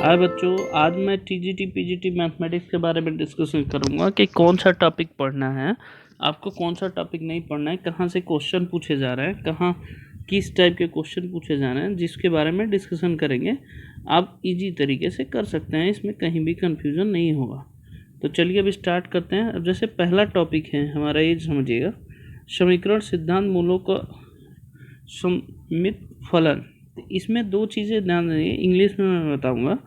हाय बच्चों, आज मैं टीजीटी पीजीटी मैथमेटिक्स के बारे में डिस्कशन करूंगा कि कौन सा टॉपिक पढ़ना है, आपको कौन सा टॉपिक नहीं पढ़ना है, कहाँ से क्वेश्चन पूछे जा रहे हैं, कहाँ किस टाइप के क्वेश्चन पूछे जा रहे हैं, जिसके बारे में डिस्कशन करेंगे। आप इजी तरीके से कर सकते हैं, इसमें कहीं भी कन्फ्यूज़न नहीं होगा। तो चलिए अब स्टार्ट करते हैं। अब जैसे पहला टॉपिक है हमारा, ये समझिएगा, समीकरण सिद्धांत मूलों का सममित फलन। इसमें दो चीज़ें ध्यान देंगे, इंग्लिश में मैं बताऊंगा।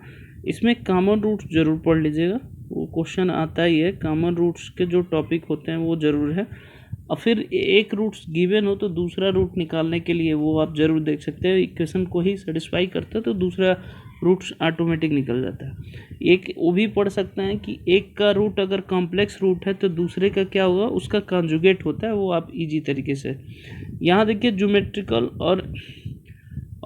इसमें कॉमन रूट्स ज़रूर पढ़ लीजिएगा, वो क्वेश्चन आता ही है। कॉमन रूट्स के जो टॉपिक होते हैं वो ज़रूर है। और फिर एक रूट्स गिवन हो तो दूसरा रूट निकालने के लिए वो आप ज़रूर देख सकते हैं। इक्वेशन को ही सेटिस्फाई करता है तो दूसरा रूट्स ऑटोमेटिक निकल जाता है। एक वो भी पढ़ सकते हैं कि एक का रूट अगर कॉम्प्लेक्स रूट है तो दूसरे का क्या होगा, उसका कॉन्जुगेट होता है। वो आप इजी तरीके से यहाँ देखिए, ज्योमेट्रिकल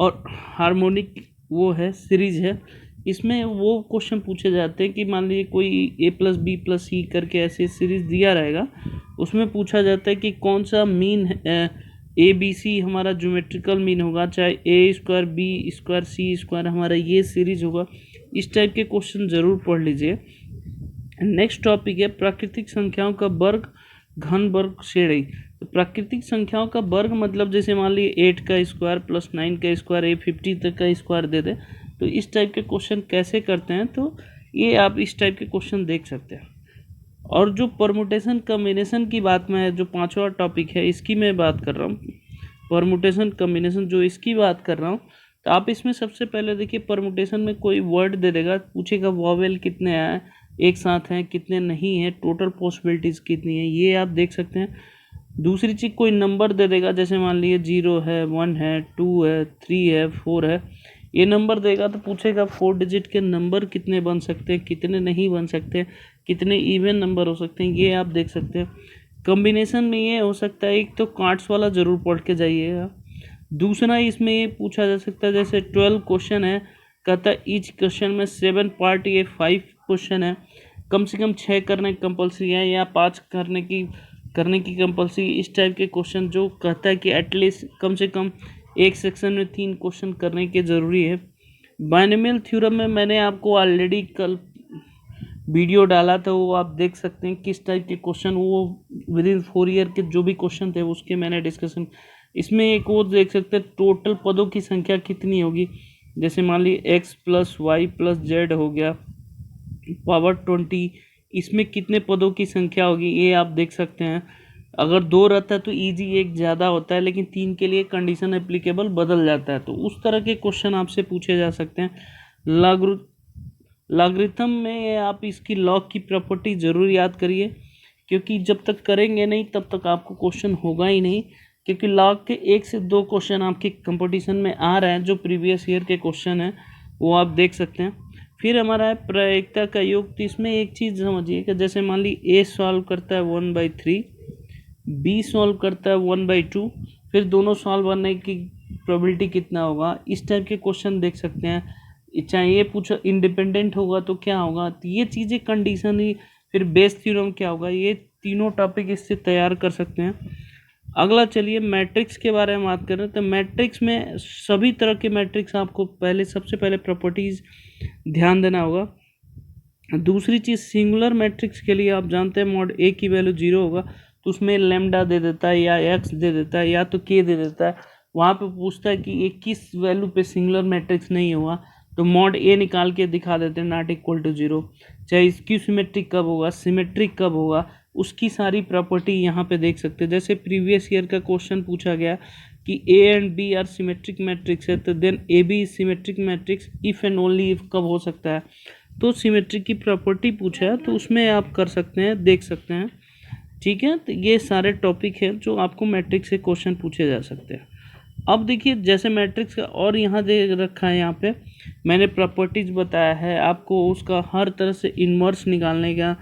और हार्मोनिक वो है, सीरीज है। इसमें वो क्वेश्चन पूछे जाते हैं कि मान लीजिए कोई a+b+c करके ऐसे सीरीज दिया रहेगा, उसमें पूछा जाता है कि कौन सा मीन ABC हमारा ज्योमेट्रिकल मीन होगा, चाहे a² b² c² हमारा ये सीरीज होगा। इस टाइप के क्वेश्चन ज़रूर पढ़ लीजिए। नेक्स्ट टॉपिक है प्राकृतिक संख्याओं का वर्ग, घन वर्ग श्रेणी। तो प्राकृतिक संख्याओं का वर्ग मतलब जैसे मान लीजिए 8 का स्क्वायर प्लस 9 का स्क्वायर, 50 तक का स्क्वायर दे दे, तो इस टाइप के क्वेश्चन कैसे करते हैं, तो ये आप इस टाइप के क्वेश्चन देख सकते हैं। और जो परमुटेशन कम्बिनेशन की बात में है, जो पांचवा टॉपिक है, इसकी मैं बात कर रहा हूँ। परमुटेशन कम्बिनेशन जो इसकी बात कर रहा हूँ, तो आप इसमें सबसे पहले देखिए, परमुटेशन में कोई वर्ड दे देगा, पूछेगा वॉवेल कितने हैं, एक साथ हैं कितने नहीं हैं, टोटल पॉसिबिलिटीज़ कितनी है, ये आप देख सकते हैं। दूसरी चीज़ कोई नंबर दे देगा, जैसे मान लीजिए 0 है, 1 है, 2 है, 3 है, 4 है, ये नंबर देगा तो पूछेगा 4 डिजिट के नंबर कितने बन सकते हैं, कितने नहीं बन सकते, कितने इवन नंबर हो सकते हैं, ये आप देख सकते हैं। कॉम्बिनेशन में ये हो सकता है, एक तो कार्ड्स वाला ज़रूर पढ़ के जाइएगा। दूसरा इसमें ये पूछा जा सकता है, जैसे 12 क्वेश्चन है, कहता है ईच क्वेश्चन में 7 पार्ट, ये 5 क्वेश्चन है, कम से कम 6 करने कंपल्सरी है या 5 करने की कंपल्सरी। इस टाइप के क्वेश्चन जो कहता है कि एटलीस्ट कम से कम एक सेक्शन में 3 क्वेश्चन करने के ज़रूरी है। बायनोमियल थ्योरम में मैंने आपको ऑलरेडी कल वीडियो डाला था, वो आप देख सकते हैं किस टाइप के क्वेश्चन, वो विद इन 4 ईयर के जो भी क्वेश्चन थे उसके मैंने डिस्कशन। इसमें एक वो देख सकते हैं, टोटल पदों की संख्या कितनी होगी, जैसे मान लीजिए x + y + z हो गया पावर 20, इसमें कितने पदों की संख्या होगी, ये आप देख सकते हैं। अगर 2 रहता है तो ईजी एक ज़्यादा होता है, लेकिन 3 के लिए कंडीशन एप्लीकेबल बदल जाता है, तो उस तरह के क्वेश्चन आपसे पूछे जा सकते हैं। लॉगरिथम में आप इसकी लॉग की प्रॉपर्टी ज़रूर याद करिए, क्योंकि जब तक करेंगे नहीं तब तक आपको क्वेश्चन होगा ही नहीं, क्योंकि लॉग के 1 से 2 क्वेश्चन आपके कंपटीशन में आ रहे हैं, जो प्रीवियस ईयर के क्वेश्चन हैं वो आप देख सकते हैं। फिर हमारा है प्रायिकता का योग। तो इसमें एक चीज़ समझिए कि जैसे मान ली a सॉल्व करता है 1/3, b सॉल्व करता है 1/2, फिर दोनों सॉल्व करने की प्रोबेबिलिटी कितना होगा, इस टाइप के क्वेश्चन देख सकते हैं। चाहे ये पूछो इंडिपेंडेंट होगा तो क्या होगा, तो ये चीज़ें कंडीशन ही, फिर बेस थ्योरम क्या होगा, ये तीनों टॉपिक इससे तैयार कर सकते हैं। अगला चलिए मैट्रिक्स के बारे में बात करें, तो मैट्रिक्स में सभी तरह के मैट्रिक्स आपको सबसे पहले प्रॉपर्टीज़ ध्यान देना होगा। दूसरी चीज़, सिंगुलर मैट्रिक्स के लिए आप जानते हैं मॉड ए की वैल्यू 0 होगा तो उसमें लेमडा दे देता है, या एक्स दे देता है, या तो के दे देता है। वहाँ पे पूछता है कि ये किस वैल्यू पे सिंगुलर मैट्रिक्स नहीं हुआ, तो मॉड ए निकाल के दिखा देते हैं नॉट इक्वल टू 0। चाहे इसकी सिमेट्रिक कब होगा, सिमेट्रिक कब होगा, उसकी सारी प्रॉपर्टी यहाँ पे देख सकते हैं। जैसे प्रीवियस ईयर का क्वेश्चन पूछा गया कि A and B are symmetric matrix है, तो then A B is symmetric matrix if and only if कब हो सकता है, तो सिमेट्रिक की प्रॉपर्टी पूछा है, तो उसमें आप कर सकते हैं, देख सकते हैं। ठीक है, तो ये सारे टॉपिक हैं जो आपको मैट्रिक्स से क्वेश्चन पूछे जा सकते हैं। अब देखिए, जैसे मैट्रिक्स का और यहाँ दे रखा है, यहाँ पे मैंने प्रॉपर्टीज बताया है आपको, उसका हर तरह से इन्वर्स निकालने का।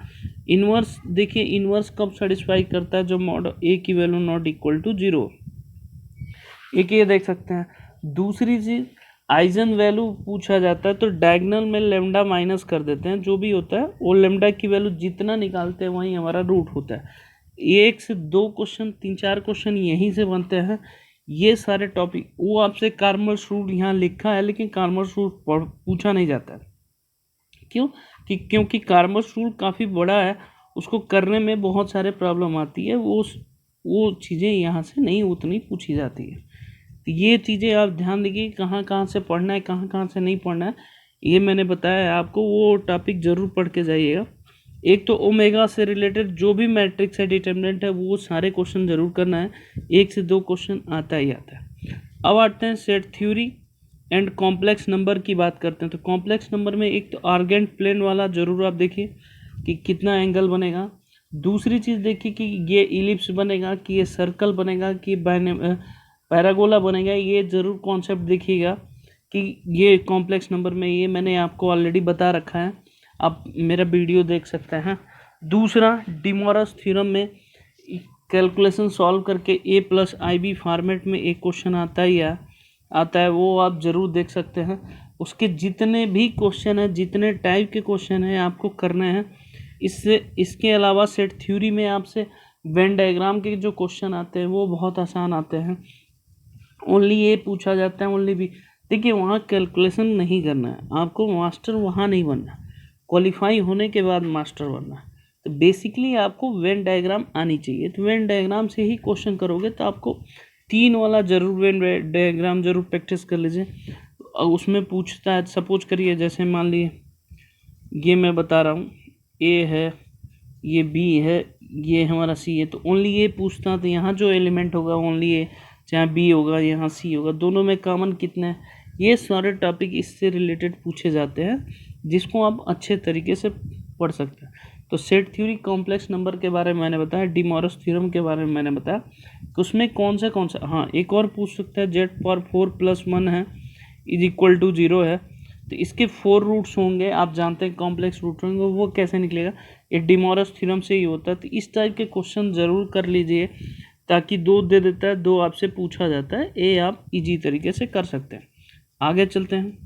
इन्वर्स देखिए, इन्वर्स कब सेटिस्फाई करता है, जो मॉड ए की वैल्यू नॉट इक्वल टू 0, एक ये देख सकते हैं। दूसरी चीज़, आइजन वैल्यू पूछा जाता है तो डायगोनल में लेमडा माइनस कर देते हैं, जो भी होता है वो लेमडा की वैल्यू जितना निकालते हैं वही हमारा रूट होता है। 1 से 2 क्वेश्चन, 3-4 क्वेश्चन यहीं से बनते हैं। ये सारे टॉपिक, वो आपसे कार्मर्स रूल यहाँ लिखा है, लेकिन कार्मर्स रूल पूछा नहीं जाता है। क्यों? क्योंकि कार्मस रूल काफ़ी बड़ा है, उसको करने में बहुत सारे प्रॉब्लम आती है, वो चीज़ें यहाँ से नहीं उतनी पूछी जाती है। तो ये चीज़ें आप ध्यान दीजिए, कहाँ कहाँ से पढ़ना है, कहाँ कहाँ से नहीं पढ़ना है, ये मैंने बताया है आपको, वो टॉपिक ज़रूर पढ़ के जाइएगा। एक तो ओमेगा से रिलेटेड जो भी मैट्रिक्स है, डिटर्मिनेंट है, वो सारे क्वेश्चन ज़रूर करना है, 1 से 2 क्वेश्चन आता ही आता है। अब आते हैं set theory and complex number की बात करते हैं। तो कॉम्प्लेक्स नंबर में एक तो आर्गेंट प्लेन वाला ज़रूर आप देखिए कि कितना एंगल बनेगा। दूसरी चीज़ देखिए कि ये इलिप्स बनेगा, कि ये सर्कल बनेगा, कि पैरागोला बनेगा, ये ज़रूर कॉन्सेप्ट देखिएगा कि ये कॉम्प्लेक्स नंबर में, ये मैंने आपको ऑलरेडी बता रखा है, आप मेरा वीडियो देख सकते हैं। दूसरा, डिमॉरस थ्योरम में कैलकुलेशन सॉल्व करके a+ib फॉर्मेट में एक क्वेश्चन आता है, वो आप ज़रूर देख सकते हैं। उसके जितने भी क्वेश्चन हैं, जितने टाइप के क्वेश्चन हैं आपको करने हैं। इसके अलावा सेट थ्योरी में आपसे वेन डायग्राम के जो क्वेश्चन आते हैं वो बहुत आसान आते हैं, ओनली ये पूछा जाता है, ओनली भी देखिए वहाँ कैलकुलेशन नहीं करना है आपको, मास्टर वहाँ नहीं बनना, क्वालिफाई होने के बाद मास्टर बनना है। तो बेसिकली आपको वेन डायग्राम आनी चाहिए, तो वेन डायग्राम से ही क्वेश्चन करोगे तो आपको 3 वाला ज़रूर वेन डायग्राम ज़रूर प्रैक्टिस कर लीजिए। उसमें पूछता है, सपोज करिए जैसे मान लिए ये मैं बता रहा हूँ, ए है, ये बी है, ये हमारा सी है, तो ओनली ये पूछता है, तो यहाँ जो एलिमेंट होगा ओनली ए, जहाँ बी होगा यहाँ सी होगा, दोनों में कॉमन कितना है, ये सारे टॉपिक इससे रिलेटेड पूछे जाते हैं, जिसको आप अच्छे तरीके से पढ़ सकते हैं। तो सेट थ्योरी कॉम्प्लेक्स नंबर के बारे में मैंने बताया, डिमॉरस थ्योरम के बारे में मैंने बताया कि उसमें कौन सा हाँ एक और पूछ सकता है, z⁴ + 1 है = 0 है, तो इसके 4 रूट्स होंगे, आप जानते हैं कॉम्प्लेक्स रूट होंगे, वो कैसे निकलेगा, ये डिमॉरस थ्योरम से ही होता है। तो इस टाइप के क्वेश्चन ज़रूर कर लीजिए, ताकि 2 दे देता है, 2 आपसे पूछा जाता है, ये आप इजी तरीके से कर सकते हैं। आगे चलते हैं,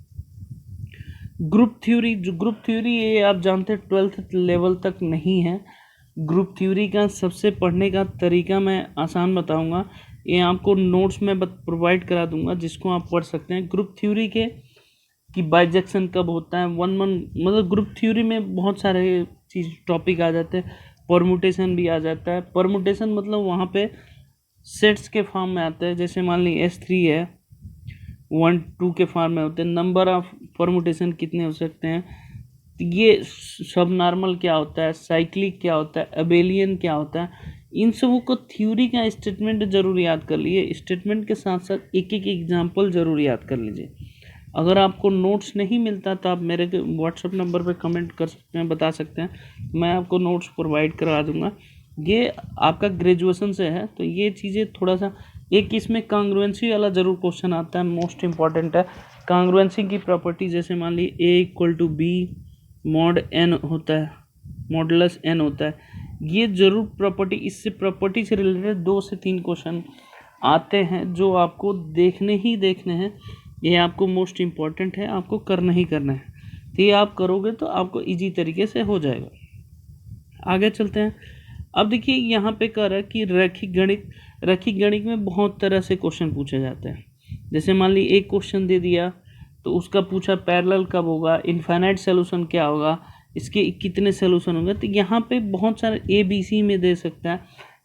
ग्रुप थ्योरी। जो ग्रुप थ्योरी ये आप जानते हैं 12th लेवल तक नहीं है। ग्रुप थ्योरी का सबसे पढ़ने का तरीका मैं आसान बताऊंगा, ये आपको नोट्स में प्रोवाइड करा दूंगा, जिसको आप पढ़ सकते हैं। ग्रुप थ्योरी के कि बाइजेक्शन कब होता है, मतलब ग्रुप थ्योरी में बहुत सारे चीज़ टॉपिक आ जाते हैं, परमुटेशन भी आ जाता है। परमुटेशन मतलब वहाँ पे सेट्स के फॉर्म में आते हैं, जैसे मान ली S3 है, 1 2 के फॉर्म में होते हैं, नंबर ऑफ परमुटेशन कितने हो सकते हैं, ये सब नॉर्मल क्या होता है, साइक्लिक क्या होता है, अबेलियन क्या होता है, इन सबों को थ्योरी का स्टेटमेंट ज़रूर याद कर लीजिए। स्टेटमेंट के साथ साथ एक एक एग्जाम्पल ज़रूर याद कर लीजिए। अगर आपको नोट्स नहीं मिलता तो आप मेरे व्हाट्सएप नंबर पर कमेंट कर सकते हैं, बता सकते हैं, मैं आपको नोट्स प्रोवाइड करवा दूंगा। ये आपका ग्रेजुएशन से है, तो ये चीज़ें थोड़ा सा, एक इसमें कांग्रुएंसी वाला ज़रूर क्वेश्चन आता है, मोस्ट इंपॉर्टेंट है। कांग्रुएंसी की प्रॉपर्टी, जैसे मान ली A = B mod n होता है, मॉडुलस n होता है, ये ज़रूर प्रॉपर्टी, इससे प्रॉपर्टी से रिलेटेड 2 से 3 क्वेश्चन आते हैं, जो आपको देखने हैं, ये आपको मोस्ट इम्पॉर्टेंट है, आपको करना ही करना है। तो ये आप करोगे तो आपको इजी तरीके से हो जाएगा। आगे चलते हैं। अब देखिए यहाँ पे कह रहा है कि रैखिक गणित में बहुत तरह से क्वेश्चन पूछे जाते हैं। जैसे मान ली एक क्वेश्चन दे दिया, तो उसका पूछा पैरेलल कब होगा, इनफाइनाइट सोल्यूशन क्या होगा, इसके कितने सोल्यूशन होंगे। तो यहाँ पे बहुत सारे ABC में दे सकता है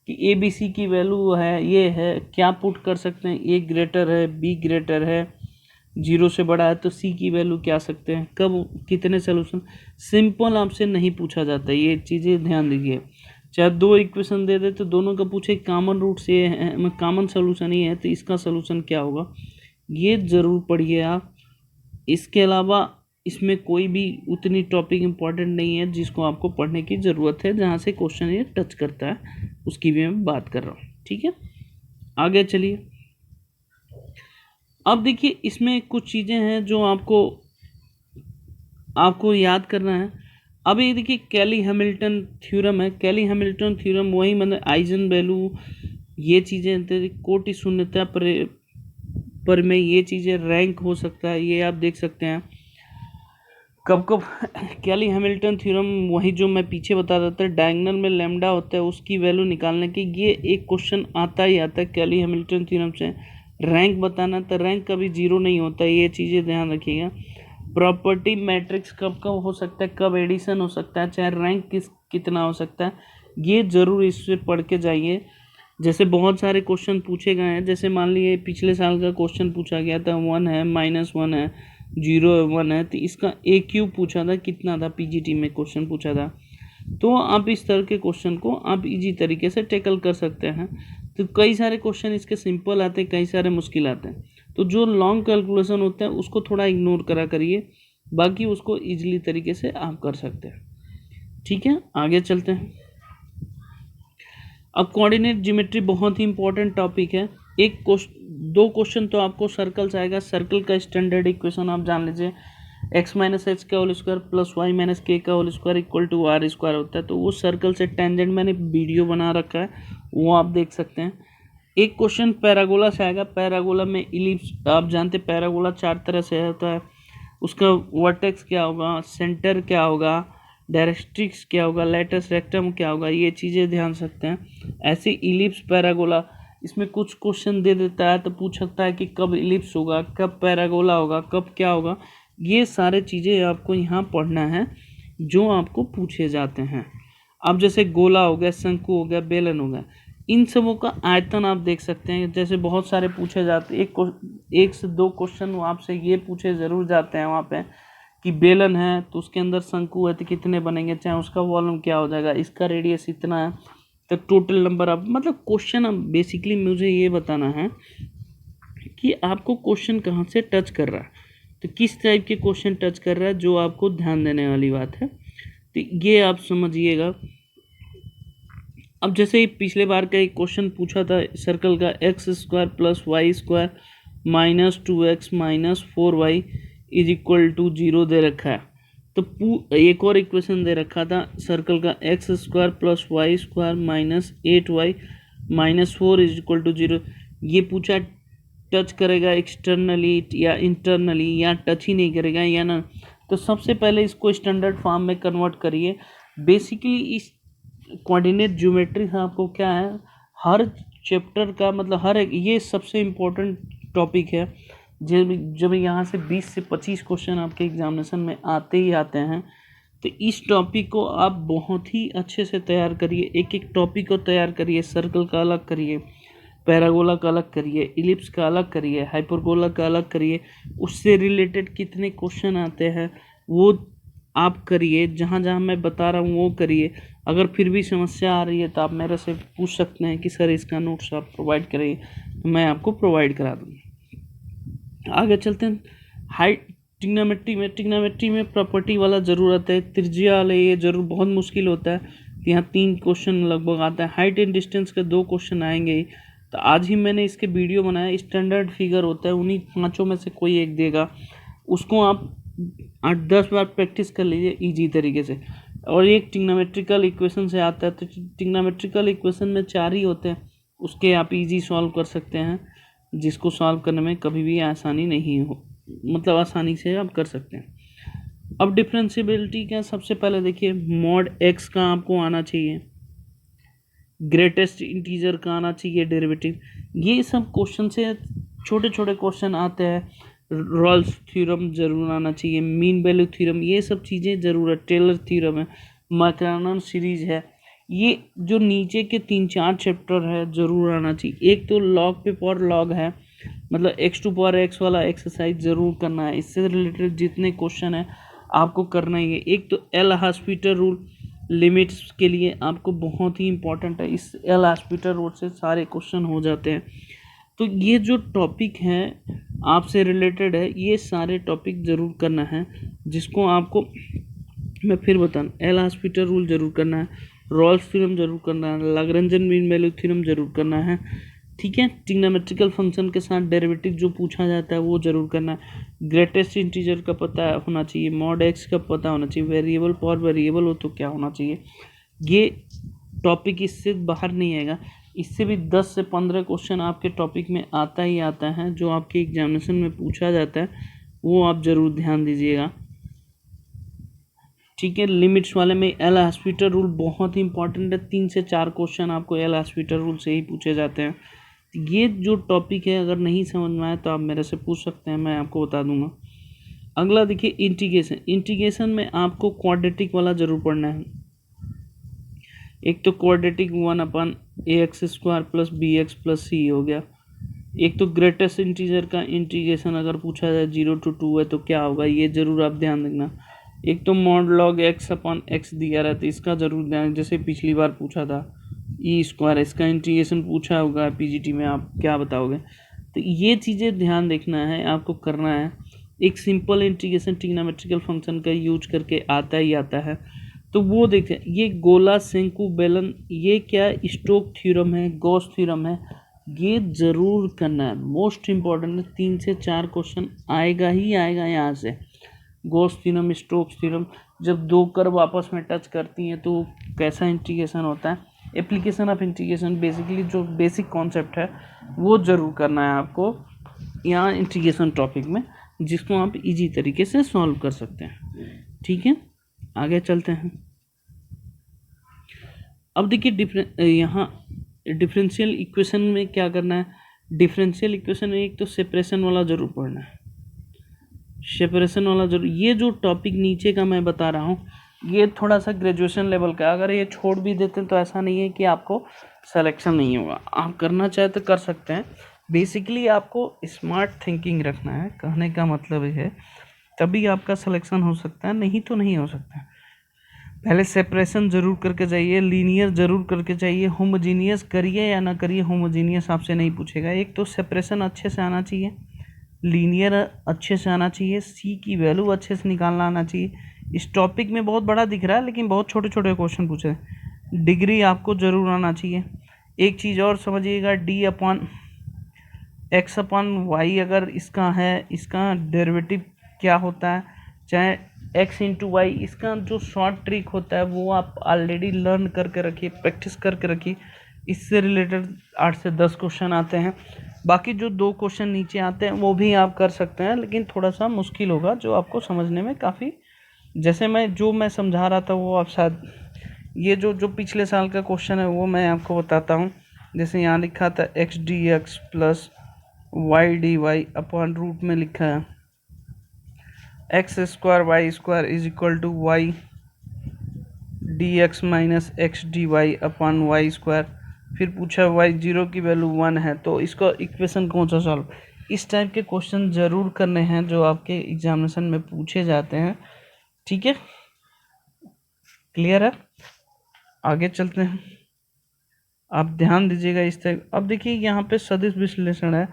कि ABC की वैल्यू है, ये है, क्या पुट कर सकते हैं, A ग्रेटर है, B ग्रेटर है, 0 से बड़ा है, तो C की वैल्यू क्या सकते हैं, कब, कितने सोल्यूशन। सिंपल आपसे नहीं पूछा जाता, ये चीज़ें ध्यान दीजिए। चाहे 2 इक्वेशन दे दे तो दोनों का पूछे कॉमन रूट से है, कॉमन सोल्यूशन ही है, तो इसका सोल्यूशन क्या होगा, ये ज़रूर पढ़िए आप। इसके अलावा इसमें कोई भी उतनी टॉपिक इम्पॉर्टेंट नहीं है जिसको आपको पढ़ने की ज़रूरत है, जहाँ से क्वेश्चन ये टच करता है, उसकी भी मैं बात कर रहा हूँ, ठीक है। आगे चलिए। अब देखिए इसमें कुछ चीज़ें हैं जो आपको याद करना है। अब ये देखिए कैली हैमिल्टन थ्योरम है। कैली हैमिल्टन थ्योरम वही, मतलब आइजन वैल्यू, ये चीज़ें, कोटि शून्यता पर में ये चीज़ें, रैंक हो सकता है, ये आप देख सकते हैं। कब कैली हैमिल्टन थ्योरम वही जो मैं पीछे बता देता है, डायगोनल में लैम्डा होता है, उसकी वैल्यू निकालने की, ये एक क्वेश्चन आता ही आता है कैली हैमिल्टन थ्योरम से। रैंक बताना, तो रैंक कभी 0 नहीं होता, ये चीज़ें ध्यान रखिएगा। प्रॉपर्टी मैट्रिक्स कब कब हो सकता है, कब एडिशन हो सकता है, चाहे रैंक कितना हो सकता है, ये ज़रूर इससे पढ़ के जाइए। जैसे बहुत सारे क्वेश्चन पूछे गए हैं, जैसे मान लीजिए पिछले साल का क्वेश्चन पूछा गया था 1 है, -1 है, 0 है, 1 है, तो इसका AQ पूछा था कितना था, PGT में क्वेश्चन पूछा था। तो आप इस तरह के क्वेश्चन को आप इजी तरीके से टैकल कर सकते हैं। तो कई सारे क्वेश्चन इसके सिंपल आते हैं, कई सारे मुश्किल आते हैं, तो जो लॉन्ग कैलकुलेशन होता है उसको थोड़ा इग्नोर करा करिए, बाकी उसको इजीली तरीके से आप कर सकते हैं। ठीक है, आगे चलते हैं। अब कोऑर्डिनेट ज्योमेट्री बहुत ही इंपॉर्टेंट टॉपिक है। दो क्वेश्चन तो आपको सर्कल से आएगा। सर्कल का स्टैंडर्ड इक्वेशन आप जान लीजिए, x माइनस एच का whole square plus Y minus K का whole square equal to R square होता है। तो वो सर्कल से टेंजेंट मैंने वीडियो बना रखा है, वो आप देख सकते हैं। एक क्वेश्चन पैरागोला से आएगा। पैरागोला में इलिप्स आप जानते हैं, पैरागोला 4 तरह से होता है। उसका वर्टेक्स क्या होगा, सेंटर क्या होगा, डायरेक्ट्रिक्स क्या होगा, लेटस रेक्टम क्या होगा, ये चीज़ें ध्यान सकते हैं। ऐसे इलिप्स पैरागोला, इसमें कुछ क्वेश्चन दे देता है तो पूछ सकता है कि कब इलिप्स होगा, कब पैरागोला होगा, कब क्या होगा। ये सारे चीज़ें आपको यहाँ पढ़ना है जो आपको पूछे जाते हैं। अब जैसे गोला हो गया, शंकु हो गया, बेलन हो गया, इन सबों का आयतन आप देख सकते हैं। जैसे बहुत सारे पूछे जाते हैं, एक से दो क्वेश्चन आपसे ये पूछे ज़रूर जाते हैं वहाँ पे कि बेलन है तो उसके अंदर शंकु है तो कितने बनेंगे, चाहे उसका वॉल्यूम क्या हो जाएगा, इसका रेडियस इतना है, तो टोटल नंबर ऑफ, मतलब क्वेश्चन। अब बेसिकली मुझे ये बताना है कि आपको क्वेश्चन कहाँ से टच कर रहा है, तो किस टाइप के क्वेश्चन टच कर रहा है, जो आपको ध्यान देने वाली बात है। तो ये आप समझिएगा। अब जैसे पिछले बार का एक क्वेश्चन पूछा था सर्कल का, X square plus Y square minus 2x minus 4y is equal to 0 दे रखा है। तो एक और इक्वेशन दे रखा था सर्कल का, X square plus Y square minus 8y minus 4 is equal to 0। ये पूछा टच करेगा एक्सटर्नली या इंटरनली, या टच ही नहीं करेगा या ना। तो सबसे पहले इसको स्टैंडर्ड फॉर्म में कन्वर्ट करिए। बेसिकली इस कोऑर्डिनेट ज्योमेट्री से आपको क्या है, हर चैप्टर का मतलब हर एक, ये सबसे इम्पोर्टेंट टॉपिक है। जब यहाँ से 20 से 25 क्वेश्चन आपके एग्जामिनेशन में आते ही आते हैं, तो इस टॉपिक को आप बहुत ही अच्छे से तैयार करिए। एक एक टॉपिक को तैयार करिए। सर्कल का अलग करिए, पैरागोला का अलग करिए, इलिप्स का अलग करिए, हाइपरबोला का अलग करिए। उससे रिलेटेड कितने क्वेश्चन आते हैं वो आप करिए, जहाँ जहाँ मैं बता रहा हूँ वो करिए। अगर फिर भी समस्या आ रही है तो आप मेरे से पूछ सकते हैं कि सर इसका नोट्स आप प्रोवाइड करिए, तो मैं आपको प्रोवाइड करा दूँगा। आगे चलते हैं। हाइट टिग्नोमेट्री में प्रॉपर्टी वाला ज़रूरत है, त्रिज्या वाले ये जरूर बहुत मुश्किल होता है। यहाँ 3 क्वेश्चन लगभग आता है। हाइट एंड डिस्टेंस के 2 क्वेश्चन आएंगे। तो आज ही मैंने इसके वीडियो बनाया। स्टैंडर्ड फिगर होता है, उन्हीं 5 में से कोई एक देगा, उसको आप 8-10 बार प्रैक्टिस कर लीजिए इजी तरीके से। और एक टिग्नोमेट्रिकल इक्वेशन से आता है, तो टिग्नोमेट्रिकल इक्वेशन में 4 ही होते हैं, उसके आप इजी सॉल्व कर सकते हैं, जिसको सॉल्व करने में कभी भी आसानी नहीं हो, मतलब आसानी से आप कर सकते हैं। अब डिफरेंशिएबिलिटी का सबसे पहले देखिए, मॉड एक्स का आपको आना चाहिए, ग्रेटेस्ट इंटीजर का आना चाहिए, डेरिवेटिव। ये सब क्वेश्चन से छोटे छोटे क्वेश्चन आते हैं। रॉल्स थ्योरम जरूर आना चाहिए, मीन वैल्यू थ्योरम, ये सब चीज़ें ज़रूर है। टेलर थ्योरम है, मैकलॉरिन सीरीज है, ये जो नीचे के 3-4 चैप्टर है ज़रूर आना चाहिए। एक तो लॉग पे पावर लॉग है, मतलब x⁴x वाला एक्सरसाइज ज़रूर करना है। इससे रिलेटेड जितने क्वेश्चन है आपको करना ही है। एक तो एल हॉस्पिटल रूल लिमिट्स के लिए आपको बहुत ही इंपॉर्टेंट है। इस एल हॉस्पिटल रूल से सारे क्वेश्चन हो जाते हैं। तो ये जो टॉपिक है आपसे रिलेटेड है, ये सारे टॉपिक ज़रूर करना है, जिसको आपको मैं फिर बताऊँ। एल हॉस्पिटल रूल ज़रूर करना है, रॉल्स थ्योरम जरूर करना है, लाग्रांजन मीन वैल्यू थ्योरम जरूर करना है, ठीक है। ट्रिग्नोमेट्रिकल फंक्शन के साथ डेरिवेटिव जो पूछा जाता है वो जरूर करना है। ग्रेटेस्ट इंटीजर का पता होना चाहिए, मॉड एक्स का पता होना चाहिए, वेरिएबल पावर वेरिएबल हो तो क्या होना चाहिए। ये टॉपिक इससे बाहर नहीं आएगा। इससे भी 10 से 15 क्वेश्चन आपके टॉपिक में आता ही आता है, जो आपके एग्जामिनेशन में पूछा जाता है, वो आप ज़रूर ध्यान दीजिएगा, ठीक है। लिमिट्स वाले में एल हॉस्पिटल रूल बहुत ही इंपॉर्टेंट है। 3 से 4 क्वेश्चन आपको एल हॉस्पिटल रूल से ही पूछे जाते हैं। ये जो टॉपिक है अगर नहीं समझ में आए तो आप मेरे से पूछ सकते हैं, मैं आपको बता दूंगा। अगला देखिए इंटीग्रेशन। इंटीग्रेशन में आपको क्वाड्रेटिक वाला जरूर पढ़ना है। एक तो quadratic 1/ax² plus bx plus c हो गया। एक तो ग्रेटेस्ट इंटीजर का इंटीग्रेशन अगर पूछा जाए 0 to 2 है तो क्या होगा, ये जरूर आप ध्यान रखना। एक तो मॉड लॉग x/x दिया रहता है, इसका जरूर ध्यान, जैसे पिछली बार पूछा था e², इसका इंटीग्रेशन पूछा होगा पीजीटी में, आप क्या बताओगे। तो ये चीज़ें ध्यान देखना है, आपको करना है। एक सिंपल इंटीग्रेशन ट्रिग्नोमेट्रिकल फंक्शन का यूज करके आता ही आता है, तो वो देखें। ये गोला, शंकु, बेलन, ये क्या स्टोक थ्योरम है, गॉस थ्योरम है, ये जरूर करना है, मोस्ट इम्पॉर्टेंट है। 3 से 4 क्वेश्चन आएगा ही आएगा यहाँ से। गॉस थ्योरम, स्टोक्स थ्योरम, जब दो कर्व आपस में टच करती हैं तो कैसा इंटीग्रेशन होता है। एप्लीकेशन ऑफ इंटीग्रेशन, बेसिकली जो बेसिक कॉन्सेप्ट है वो जरूर करना है आपको यहाँ इंटीग्रेशन टॉपिक में, जिसको आप इजी तरीके से सॉल्व कर सकते हैं। ठीक है, आगे चलते हैं। अब देखिए यहाँ डिफरेंशियल इक्वेशन में क्या करना है। डिफरेंशियल इक्वेशन में एक तो सेपरेशन वाला जरूर पढ़ना है, सेपरेशन वाला जरूर। ये जो टॉपिक नीचे का मैं बता रहा हूँ ये थोड़ा सा ग्रेजुएशन लेवल का, अगर ये छोड़ भी देते हैं तो ऐसा नहीं है कि आपको सिलेक्शन नहीं होगा, आप करना चाहे तो कर सकते हैं। बेसिकली आपको स्मार्ट थिंकिंग रखना है, कहने का मतलब ये है, तभी आपका सिलेक्शन हो सकता है, नहीं तो नहीं हो सकता। पहले सेपरेशन जरूर करके जाइए, लीनियर जरूर करके जाइए, होमोजीनियस करिए या ना करिए, होमोजीनियस आपसे नहीं पूछेगा। एक तो सेपरेशन अच्छे से आना चाहिए, लीनियर अच्छे से आना चाहिए, सी की वैल्यू अच्छे से निकालना आना चाहिए। इस टॉपिक में बहुत बड़ा दिख रहा है लेकिन बहुत छोटे छोटे क्वेश्चन पूछे हैं। डिग्री आपको ज़रूर आना चाहिए। एक चीज़ और समझिएगा, d/x/y अगर इसका है, इसका डेरिवेटिव क्या होता है, चाहे x/y, इसका जो शॉर्ट ट्रिक होता है वो आप ऑलरेडी लर्न करके रखिए, प्रैक्टिस करके रखिए। इससे रिलेटेड 8 से 10 क्वेश्चन आते हैं। बाकी जो 2 क्वेश्चन नीचे आते हैं वो भी आप कर सकते हैं, लेकिन थोड़ा सा मुश्किल होगा, जो आपको समझने में काफ़ी, जैसे मैं समझा रहा था वो आप शायद, ये जो पिछले साल का क्वेश्चन है वो मैं आपको बताता हूँ। जैसे यहाँ लिखा था x/dx plus y/dy upon root में लिखा है x² y² is equal to y/dx minus x/dy upon y²। फिर पूछा y0 की वैल्यू 1 है, तो इसका इक्वेशन कौन सा सॉल्व। इस टाइप के क्वेश्चन ज़रूर करने हैं जो आपके एग्जामिनेशन में पूछे जाते हैं। ठीक है, क्लियर है, आगे चलते हैं। आप ध्यान दीजिएगा इस टाइप। अब देखिए यहाँ पे सदिश विश्लेषण है,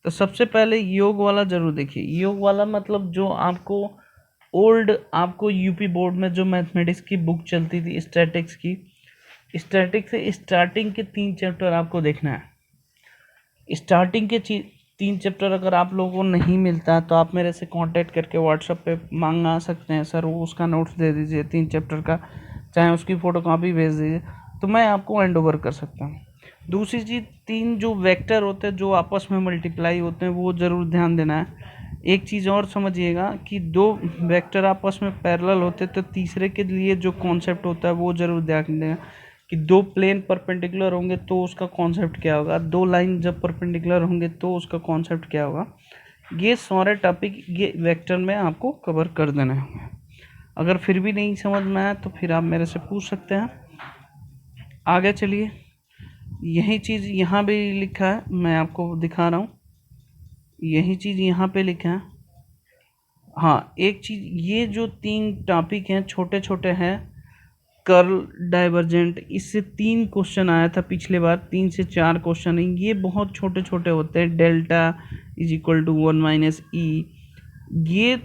तो सबसे पहले योग वाला जरूर देखिए। योग वाला मतलब जो आपको यूपी बोर्ड में जो मैथमेटिक्स की बुक चलती थी स्टैटिक्स की, स्टैटिक्स से स्टार्टिंग के 3 चैप्टर आपको देखना है। स्टार्टिंग के 3 चैप्टर अगर आप लोगों को नहीं मिलता तो आप मेरे से कांटेक्ट करके व्हाट्सएप पे मांगा सकते हैं, सर वो उसका नोट्स दे दीजिए 3 चैप्टर का, चाहे उसकी फ़ोटोकॉपी भेज दीजिए, तो मैं आपको हैंड ओवर कर सकता हूँ। दूसरी चीज़, 3 जो वेक्टर होते हैं जो आपस में मल्टीप्लाई होते हैं वो ज़रूर ध्यान देना है। एक चीज़ और समझिएगा कि 2 वेक्टर आपस में पैरेलल होते हैं तो तीसरे के लिए जो कॉन्सेप्ट होता है वो ज़रूर ध्यान देना कि 2 प्लेन परपेंडिकुलर होंगे तो उसका कॉन्सेप्ट क्या होगा, 2 लाइन जब परपेंडिकुलर होंगे तो उसका कॉन्सेप्ट क्या होगा। ये सारे टॉपिक ये वेक्टर में आपको कवर कर देने होंगे। अगर फिर भी नहीं समझ में आया तो फिर आप मेरे से पूछ सकते हैं। आगे चलिए, यही चीज़ यहाँ भी लिखा है, मैं आपको दिखा रहा हूँ, यही चीज़ यहाँ पे लिखा है। हाँ, एक चीज़, ये जो 3 टॉपिक हैं छोटे छोटे हैं, कर्ल, डाइवर्जेंट, इससे 3 क्वेश्चन आया था पिछले बार, 3 से 4 क्वेश्चन है, ये बहुत छोटे छोटे होते हैं। Delta is equal to 1 minus e, ये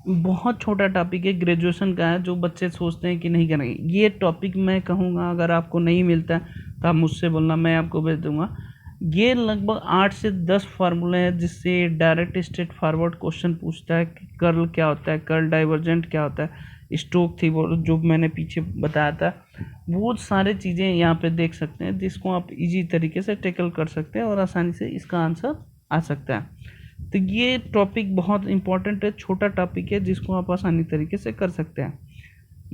बहुत छोटा टॉपिक है, ग्रेजुएशन का है, जो बच्चे सोचते हैं कि नहीं करेंगे। ये टॉपिक मैं कहूँगा अगर आपको नहीं मिलता है तो आप मुझसे बोलना, मैं आपको भेज दूँगा। ये लगभग 8 से 10 फार्मूले हैं जिससे डायरेक्ट स्ट्रेट फॉरवर्ड क्वेश्चन पूछता है कि कर्ल क्या होता है, कर्ल डाइवर्जेंट क्या होता है, स्टोक थी वो जो मैंने पीछे बताया था, वो सारे चीज़ें यहाँ पे देख सकते हैं, जिसको आप इजी तरीके से टैकल कर सकते हैं और आसानी से इसका आंसर आ सकता है। तो ये टॉपिक बहुत इंपॉर्टेंट है, छोटा टॉपिक है जिसको आप आसानी तरीके से कर सकते हैं।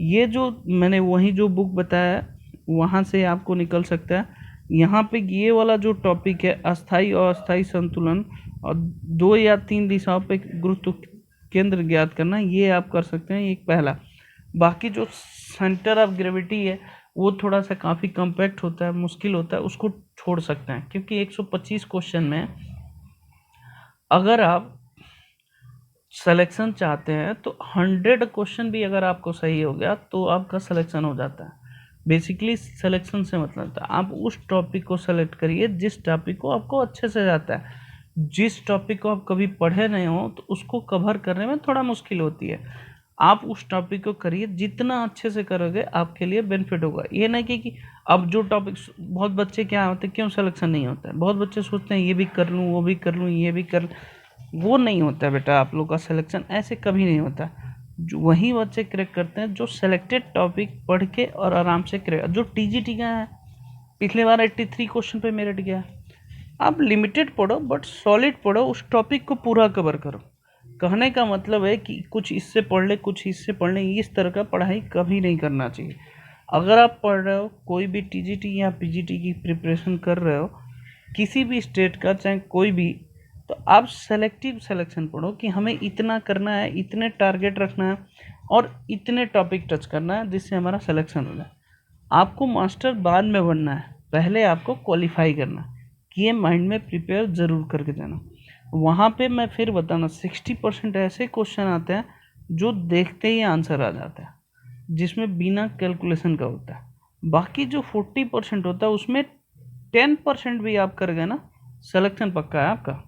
ये जो मैंने वही जो बुक बताया वहाँ से आपको निकल सकता है। यहाँ पे ये वाला जो टॉपिक है अस्थाई और अस्थाई संतुलन और 2 या 3 दिशाओं पे गुरुत्व केंद्र ज्ञात करना, ये आप कर सकते हैं, एक पहला। बाकी जो सेंटर ऑफ ग्रेविटी है वो थोड़ा सा काफ़ी कॉम्पैक्ट होता है, मुश्किल होता है, उसको छोड़ सकते हैं, क्योंकि 125 क्वेश्चन में अगर आप सिलेक्शन चाहते हैं तो 100 क्वेश्चन भी अगर आपको सही हो गया तो आपका सिलेक्शन हो जाता है। बेसिकली सिलेक्शन से मतलब था आप उस टॉपिक को सेलेक्ट करिए जिस टॉपिक को आपको अच्छे से आता है। जिस टॉपिक को आप कभी पढ़े नहीं हो तो उसको कवर करने में थोड़ा मुश्किल होती है, आप उस टॉपिक को करिए, जितना अच्छे से करोगे आपके लिए बेनिफिट होगा। ये नहीं कि अब जो टॉपिक, बहुत बच्चे क्या होते हैं, क्यों सिलेक्शन नहीं होता है, बहुत बच्चे सोचते हैं ये भी कर लूँ, वो भी कर लूँ, ये भी कर, वो नहीं होता बेटा। आप लोग का सिलेक्शन ऐसे कभी नहीं होता। जो वही बच्चे क्रैक करते हैं जो सेलेक्टेड टॉपिक पढ़ के और आराम से क्रैक, जो टीजीटी का है पिछले बार 83 क्वेश्चन पे मेरिट गया। आप लिमिटेड पढ़ो बट सॉलिड पढ़ो, उस टॉपिक को पूरा कवर करो। कहने का मतलब है कि कुछ इससे पढ़ ले, कुछ इससे पढ़ ले, इस तरह का पढ़ाई कभी नहीं करना चाहिए। अगर आप पढ़ रहे हो, कोई भी टीजीटी या पीजीटी की प्रिपरेशन कर रहे हो, किसी भी स्टेट का चाहे कोई भी, तो आप सेलेक्टिव सिलेक्शन पढ़ो कि हमें इतना करना है, इतने टारगेट रखना है और इतने टॉपिक टच करना है जिससे हमारा सिलेक्शन हो जाए। आपको मास्टर बाद में बनना है, पहले आपको क्वालिफाई करना है, कि ये माइंड में प्रिपेयर ज़रूर करके जाना। वहाँ पे मैं फिर बताना 60% ऐसे क्वेश्चन आते हैं जो देखते ही आंसर आ जाता है, जिसमें बिना कैलकुलेशन का होता है। बाकी जो 40% होता है उसमें 10% भी आप कर गए ना, सिलेक्शन पक्का है आपका।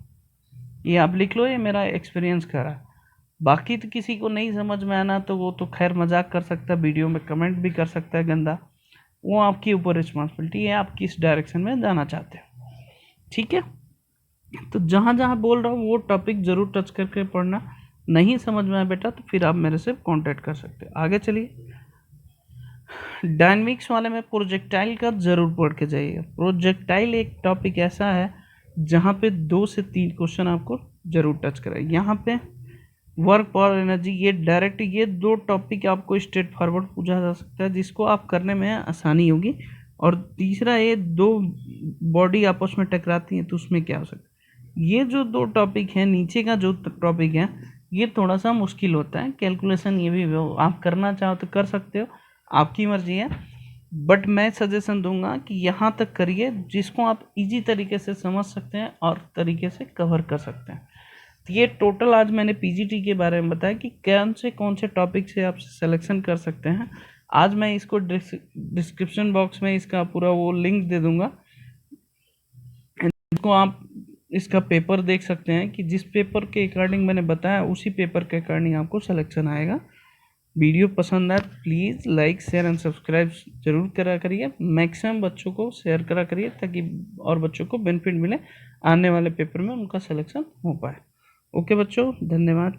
ये आप लिख लो, ये मेरा एक्सपीरियंस का रहा। बाकी तो किसी को नहीं समझ में आना तो वो तो खैर मजाक कर सकता है, वीडियो में कमेंट भी कर सकता है गंदा, वो आपकी ऊपर रिस्पॉन्सिबिलिटी है, आप किस डायरेक्शन में जाना चाहते हो। ठीक है, तो जहाँ जहाँ बोल रहा हूँ वो टॉपिक ज़रूर टच करके पढ़ना। नहीं समझ में आया बेटा तो फिर आप मेरे से कांटेक्ट कर सकते हो। आगे चलिए, डायनेमिक्स वाले में प्रोजेक्टाइल का ज़रूर पढ़ के जाइए। प्रोजेक्टाइल एक टॉपिक ऐसा है जहाँ पे 2 से 3 क्वेश्चन आपको ज़रूर टच करें। यहाँ पे वर्क पावर एनर्जी, ये डायरेक्ट, ये 2 टॉपिक आपको स्ट्रेट फॉरवर्ड पूछा जा सकता है जिसको आप करने में आसानी होगी। और तीसरा, ये 2 बॉडी आपस में टकराती हैं तो उसमें क्या हो सकता है। ये जो 2 टॉपिक हैं, नीचे का जो टॉपिक है ये थोड़ा सा मुश्किल होता है, कैलकुलेशन ये भी आप करना चाहो तो कर सकते हो, आपकी मर्जी है। बट मैं सजेशन दूंगा कि यहाँ तक करिए जिसको आप इजी तरीके से समझ सकते हैं और तरीके से कवर कर सकते हैं। तो ये टोटल आज मैंने पीजीटी के बारे में बताया कि कौन से टॉपिक से आप सिलेक्शन कर सकते हैं। आज मैं इसको डिस्क्रिप्शन बॉक्स में इसका पूरा वो लिंक दे दूंगा, इसको आप इसका पेपर देख सकते हैं कि जिस पेपर के अकॉर्डिंग मैंने बताया उसी पेपर के अकॉर्डिंग आपको सिलेक्शन आएगा। वीडियो पसंद आए please like share and subscribe जरूर करा करिए, मैक्सिमम बच्चों को शेयर करा करिए ताकि और बच्चों को बेनिफिट मिले, आने वाले पेपर में उनका सिलेक्शन हो पाए। ओके बच्चों, धन्यवाद।